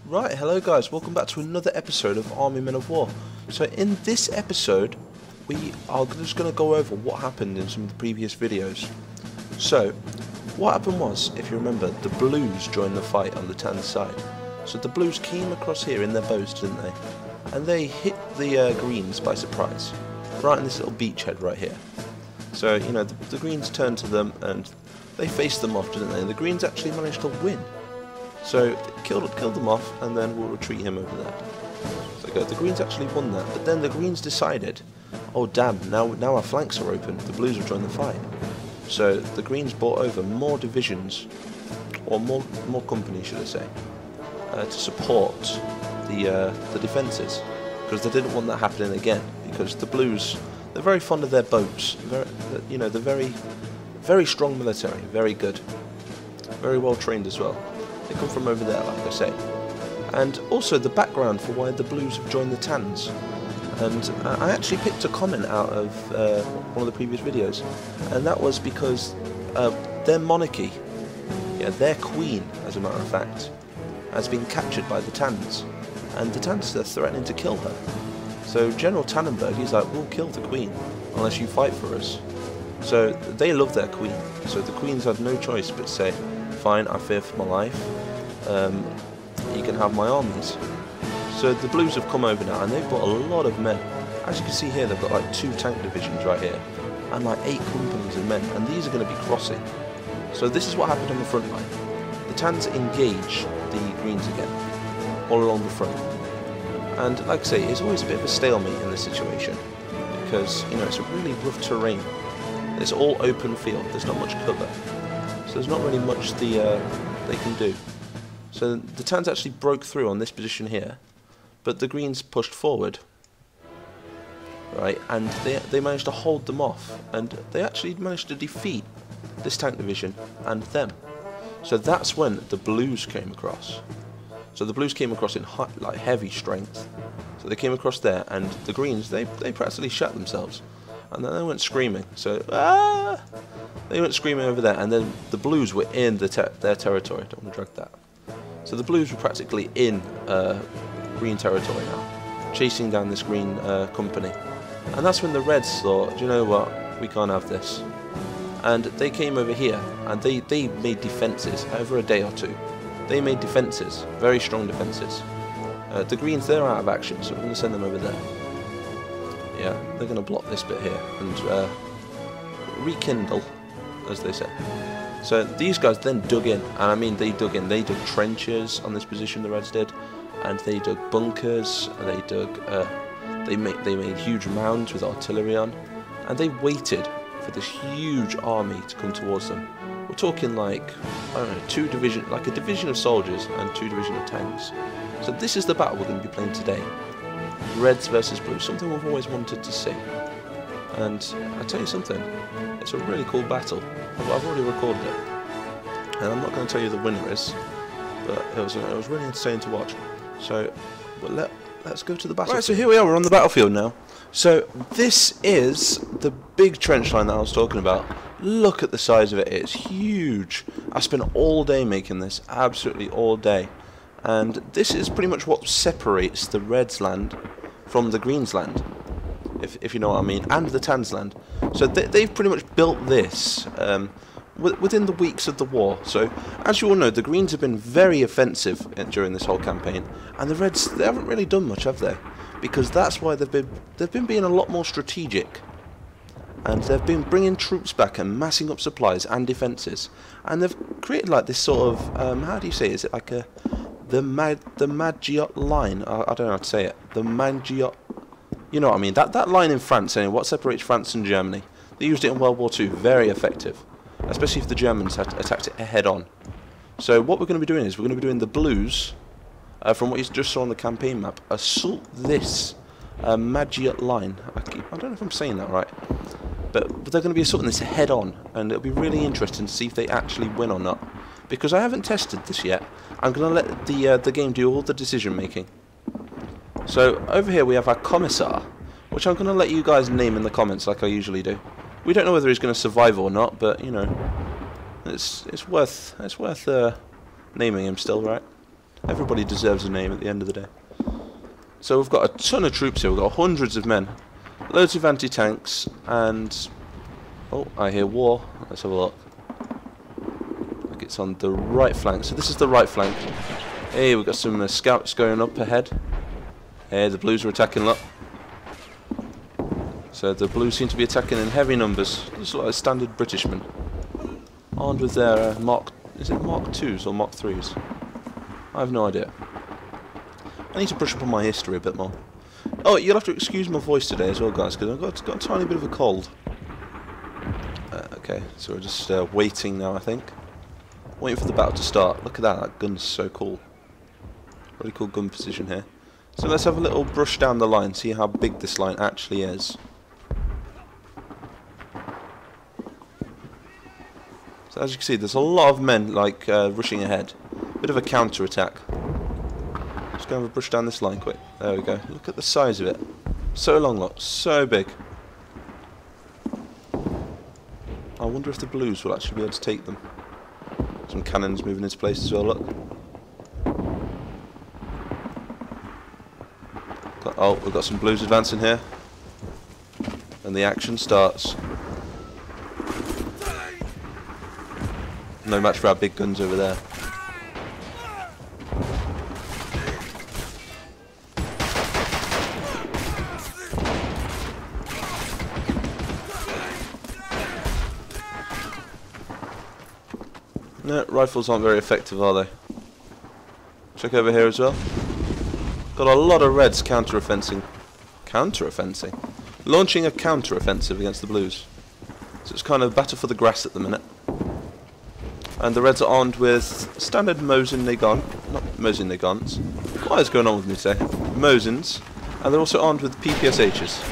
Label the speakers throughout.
Speaker 1: Right, hello guys, welcome back to another episode of Army Men of War. So in this episode, we are just going to go over what happened in some of the previous videos. So, what happened was, if you remember, the Blues joined the fight on the Tan side. So the Blues came across here in their boats, didn't they? And they hit the Greens by surprise, right in this little beachhead right here. So, you know, the Greens turned to them and they faced them off, didn't they? And the Greens actually managed to win. So, killed them off, and then we'll retreat him over there. So the Greens actually won that, but then the Greens decided, oh damn, now our flanks are open, the Blues have joined the fight. So the Greens brought over more divisions, or more companies should I say, to support the defences, because they didn't want that happening again, because the Blues, they're very fond of their boats, you know, they're very strong military, very good, very well trained as well. They come from over there, like I say. And also the background for why the Blues have joined the Tans. And I actually picked a comment out of one of the previous videos, and that was because their monarchy, yeah, their queen, as a matter of fact, has been captured by the Tans, and the Tans are threatening to kill her. So General Tannenberg, he's like, we'll kill the queen unless you fight for us. So they love their queen, so the queens had no choice but say, fine, I fear for my life, you can have my armies. So the Blues have come over now, and they've got a lot of men. As you can see here, they've got like 2 tank divisions right here, and like 8 companies of men, and these are going to be crossing. So this is what happened on the front line. The Tans engage the Greens again, all along the front. And like I say, it's always a bit of a stalemate in this situation, because, you know, it's a really rough terrain. It's all open field, there's not much cover. So there's not really much they can do. So the Tans actually broke through on this position here, but the Greens pushed forward, right, and they managed to hold them off, and they actually managed to defeat this tank division and them. So that's when the Blues came across. So the Blues came across in like heavy strength. So they came across there, and the Greens, they practically shut themselves, and then they went screaming. So they went screaming over there, and then the Blues were in their territory. Don't want to drag that. So the Blues were practically in Green territory now, chasing down this Green company. And that's when the Reds thought, do you know what, we can't have this. And they came over here, and they made defences over a day or two. They made defences, very strong defences. The Greens, they're out of action, so we're going to send them over there. Yeah, they're going to block this bit here and rekindle, as they say. So these guys then dug in, and I mean they dug in. They dug trenches on this position, the Reds did, and they dug bunkers. They dug, they made huge mounds with artillery on, and they waited for this huge army to come towards them. We're talking like, I don't know, like a division of soldiers and 2 divisions of tanks. So this is the battle we're going to be playing today. Reds versus Blues, something we've always wanted to see. And I'll tell you something, it's a really cool battle. I've already recorded it, and I'm not going to tell you the winner is, but it was really entertaining to watch. So, but let's go to the battlefield. Right, so here we are, we're on the battlefield now. So this is the big trench line that I was talking about. Look at the size of it, it's huge. I spent all day making this, absolutely all day. And this is pretty much what separates the Reds land from the Greens land, if you know what I mean, and the Tans land. So they've pretty much built this within the weeks of the war. So as you all know, the Greens have been very offensive during this whole campaign, and the Reds, they haven't really done much, have they? Because that's why they've been being a lot more strategic, and they've been bringing troops back and massing up supplies and defences, and they've created like this sort of how do you say it? Is it like the Maginot line? I don't know how to say it. The Maginot. You know what I mean, that line in France, anyway, what separates France and Germany. They used it in World War II, very effective, especially if the Germans had attacked it head on. So what we're going to be doing is, we're going to be doing the Blues, from what you just saw on the campaign map, assault this Maginot line. I don't know if I'm saying that right, but they're going to be assaulting this head on, and it'll be really interesting to see if they actually win or not, because I haven't tested this yet. I'm going to let the game do all the decision making. So over here we have our Commissar, which I'm going to let you guys name in the comments like I usually do. We don't know whether he's going to survive or not, but you know, it's worth naming him still, right? Everybody deserves a name at the end of the day. So we've got a ton of troops here. We've got hundreds of men. Loads of anti-tanks and... Oh, I hear war. Let's have a look. I think it's on the right flank. So this is the right flank. Hey, we've got some scouts going up ahead. Hey, the blues are attacking, look. So the blues seem to be attacking in heavy numbers. Just like standard Britishmen. Armed with their Mark... Is it Mark 2s or Mark 3s? I have no idea. I need to brush up on my history a bit more. Oh, you'll have to excuse my voice today as well, guys, because I've got a tiny bit of a cold. Okay, so we're just waiting now, I think. Waiting for the battle to start. Look at that, that gun's so cool. Really cool gun position here. So let's have a little brush down the line, see how big this line actually is. So as you can see, there's a lot of men like rushing ahead. Bit of a counter-attack. Just going to brush down this line quick. There we go. Look at the size of it. So long, look. So big. I wonder if the blues will actually be able to take them. Some cannons moving into place as well, look. Oh, we've got some blues advancing here. And the action starts. No match for our big guns over there. No, rifles aren't very effective, are they? Check over here as well. Got a lot of Reds counter-offensing. Counter-offensing? Launching a counter-offensive against the Blues. So it's kind of battle for the grass at the minute. And the Reds are armed with standard Mosin Nagant. Not Mosin Nagants. What is going on with me today? Mosins. And they're also armed with PPSHs.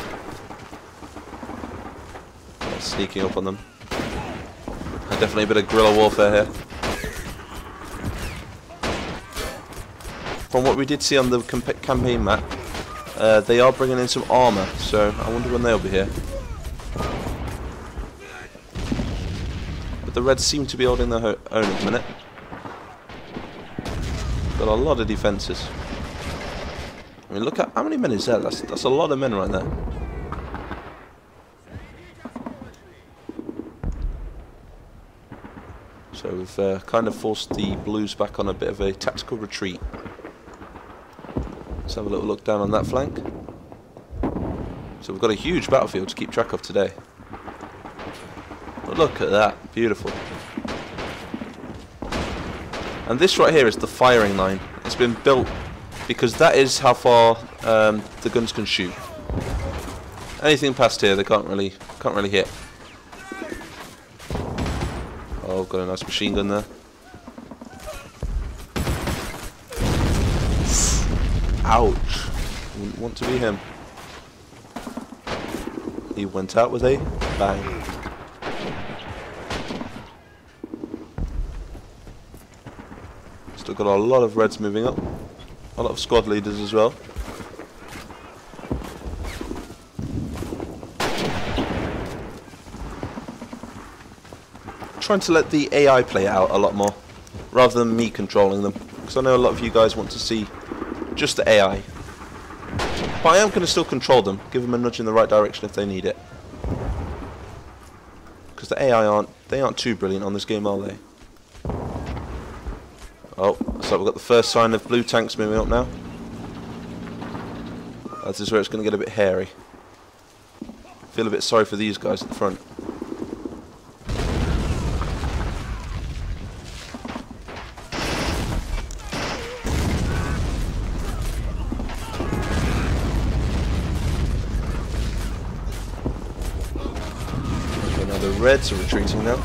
Speaker 1: Sneaking up on them. Definitely a bit of guerrilla warfare here. From what we did see on the campaign map, they are bringing in some armour, so I wonder when they'll be here. But the Reds seem to be holding their own at the minute. Got a lot of defences. I mean, look at how many men is there? That's a lot of men right there. So we've kind of forced the Blues back on a bit of a tactical retreat. Let's have a little look down on that flank. So we've got a huge battlefield to keep track of today. But look at that, beautiful. And this right here is the firing line. It's been built because that is how far the guns can shoot. Anything past here, they can't really hit. Oh, got a nice machine gun there. Ouch. Wouldn't want to be him. He went out with a bang. Still got a lot of Reds moving up. A lot of squad leaders as well. Trying to let the AI play out a lot more, rather than me controlling them, because I know a lot of you guys want to see just the AI. But I am going to still control them, give them a nudge in the right direction if they need it. Because the AI aren't too brilliant on this game, are they? Oh, so we've got the first sign of blue tanks moving up now. This is where it's going to get a bit hairy. Feel a bit sorry for these guys at the front. The Reds are retreating now.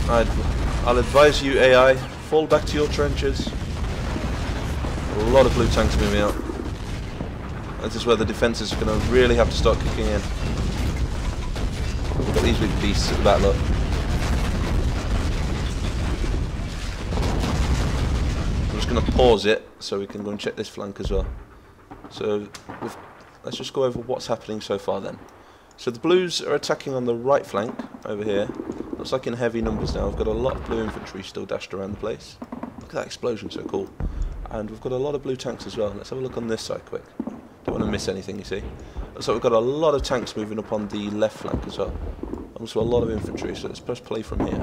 Speaker 1: I'll advise you, AI, fall back to your trenches. A lot of blue tanks moving out. This is where the defences are going to really have to start kicking in. We've got these big beasts at the back, look. I'm just going to pause it so we can go and check this flank as well. So let's just go over what's happening so far then. So the Blues are attacking on the right flank over here. Looks like in heavy numbers now. I've got a lot of blue infantry still dashed around the place. Look at that explosion, so cool. And we've got a lot of blue tanks as well. Let's have a look on this side quick. Don't want to miss anything, you see. So we've got a lot of tanks moving up on the left flank as well. Also a lot of infantry, so let's press play from here.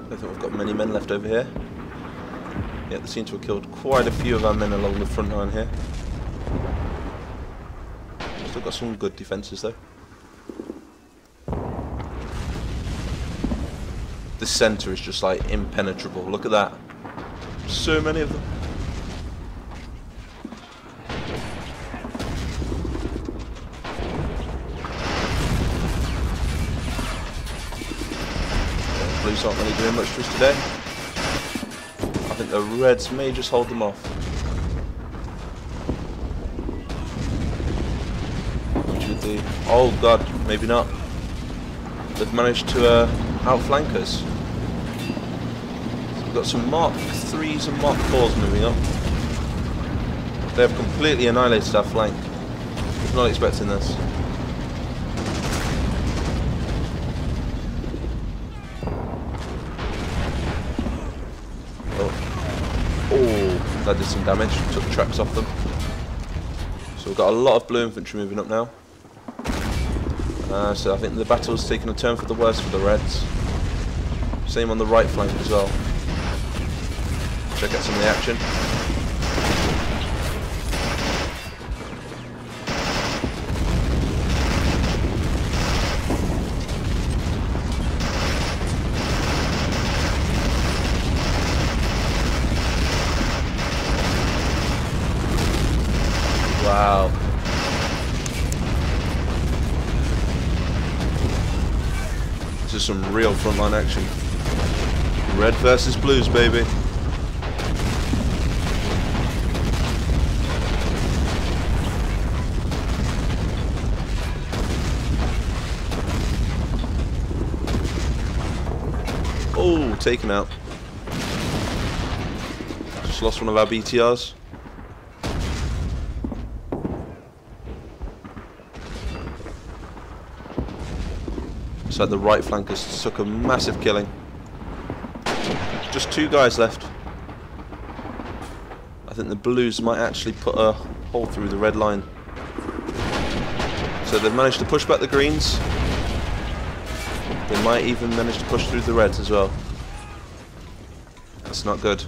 Speaker 1: I think we've got many men left over here. Yeah, they seem to have killed quite a few of our men along the front line here. Still got some good defences though. The centre is just like impenetrable. Look at that. So many of them. Blues aren't really doing much to us today. I think the Reds may just hold them off. Oh god, maybe not. They've managed to outflank us. So we've got some Mark 3s and Mark 4s moving up. They have completely annihilated our flank. I was not expecting this. Oh, that did some damage. Took the tracks off them. So we've got a lot of blue infantry moving up now. So I think the battle's taken a turn for the worse for the Reds. Same on the right flank as well. Check out some of the action. Wow. This is some real frontline action. Red versus Blues, baby. Oh, taken out. Just lost one of our BTRs. So the right flankers took a massive killing. Just 2 guys left. I think the Blues might actually put a hole through the red line. So they've managed to push back the Greens. They might even manage to push through the Reds as well. That's not good.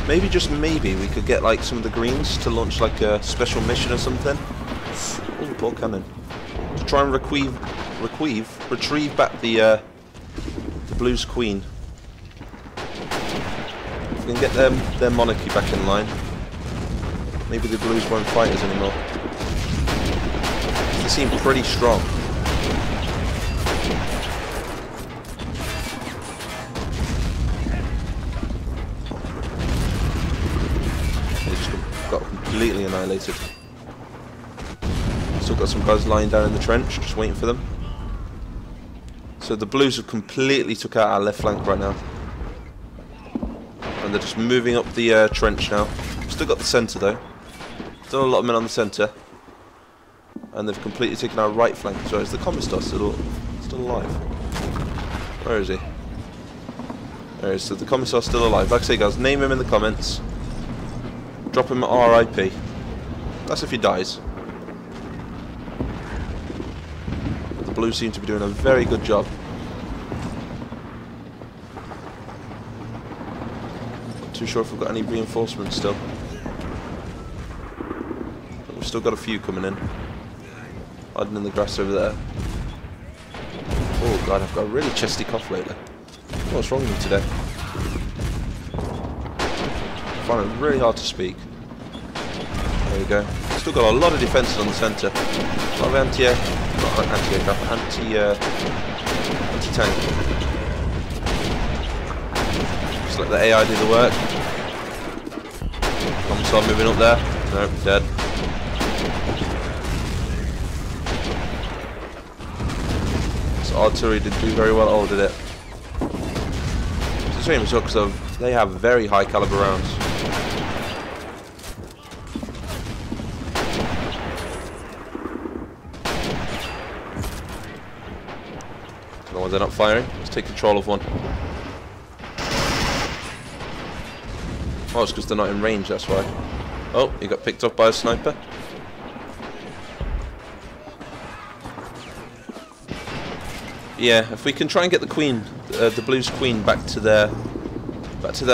Speaker 1: Maybe, just maybe, we could get like some of the Greens to launch like a special mission or something. Oh, poor cannon. To try and retrieve back the Blues Queen. If we can get their monarchy back in line, maybe the Blues won't fight us anymore. They seem pretty strong. Got completely annihilated. Still got some guys lying down in the trench, just waiting for them. So the Blues have completely took out our left flank right now. And they're just moving up the trench now. Still got the centre though. Still a lot of men on the centre. And they've completely taken our right flank as well. Is the Commissar still alive? Where is he? There he is. So the Commissar's still alive. Like I say guys, name him in the comments. Drop him at RIP. That's if he dies. But the Blues seem to be doing a very good job. Not too sure if we've got any reinforcements still. But we've still got a few coming in. Hiding in the grass over there. Oh god, I've got a really chesty cough lately. What's wrong with me today? I find it really hard to speak. There we go. Still got a lot of defences on the centre. A lot of anti-aircraft, anti-tank. Just let the AI do the work. Commissar moving up there. Nope, dead. So artillery didn't do very well at all, did it? It's a shame as well because they have very high caliber rounds. No, why they're not firing. Let's take control of one. Oh, it's because they're not in range, that's why. Oh, he got picked up by a sniper. Yeah, if we can try and get the queen, the Blues queen, back to their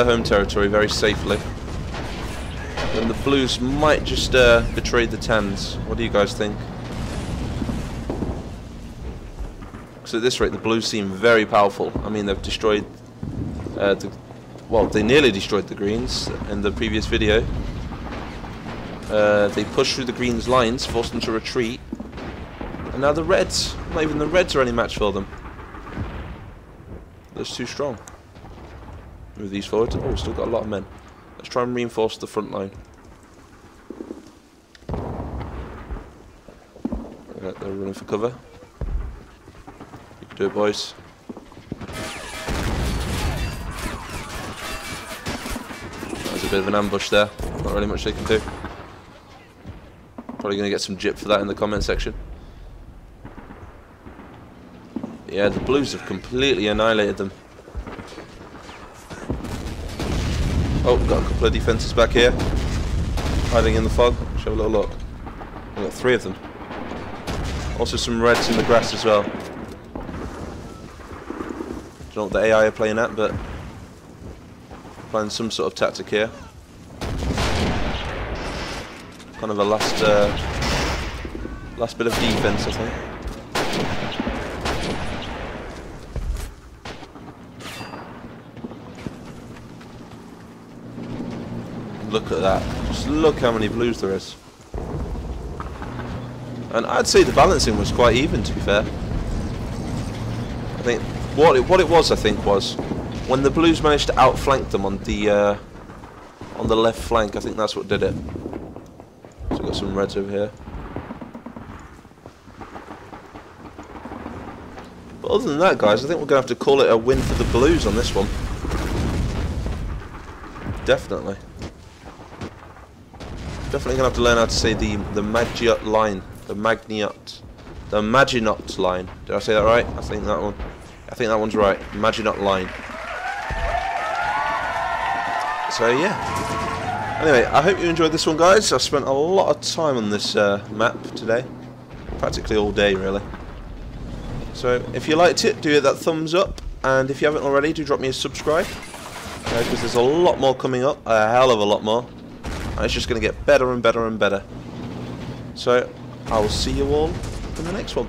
Speaker 1: home territory very safely, then the Blues might just betray the Tans. What do you guys think? Because at this rate, the Blues seem very powerful. I mean, they've destroyed well, they nearly destroyed the Greens in the previous video. They pushed through the Greens' lines, forced them to retreat, and now the Reds, not even the Reds are any match for them. They're too strong. Move these forward. Oh, still got a lot of men. Let's try and reinforce the front line. Right, they're running for cover. You can do it, boys. There's a bit of an ambush there. Not really much they can do. Probably going to get some jip for that in the comment section. Yeah, the Blues have completely annihilated them. Oh, got a couple of defences back here. Hiding in the fog. Let's have a little look. We've got 3 of them. Also some Reds in the grass as well. Don't know what the AI are playing at, but playing some sort of tactic here. Kind of a last bit of defense, I think. Look at that. Just look how many Blues there is. And I'd say the balancing was quite even, to be fair. I think what it was, I think, was when the Blues managed to outflank them on the left flank. I think that's what did it. So we've got some Reds over here. But other than that, guys, I think we're going to have to call it a win for the Blues on this one. Definitely. Definitely going to have to learn how to say the Maginot line. The Maginot line. Did I say that right? I think that one's right. Maginot line. So yeah. Anyway, I hope you enjoyed this one, guys. I've spent a lot of time on this map today. Practically all day, really. So if you liked it, do hit that thumbs up. And if you haven't already, do drop me a subscribe. Because there's a lot more coming up. A hell of a lot more. And it's just going to get better and better and better. So I will see you all in the next one.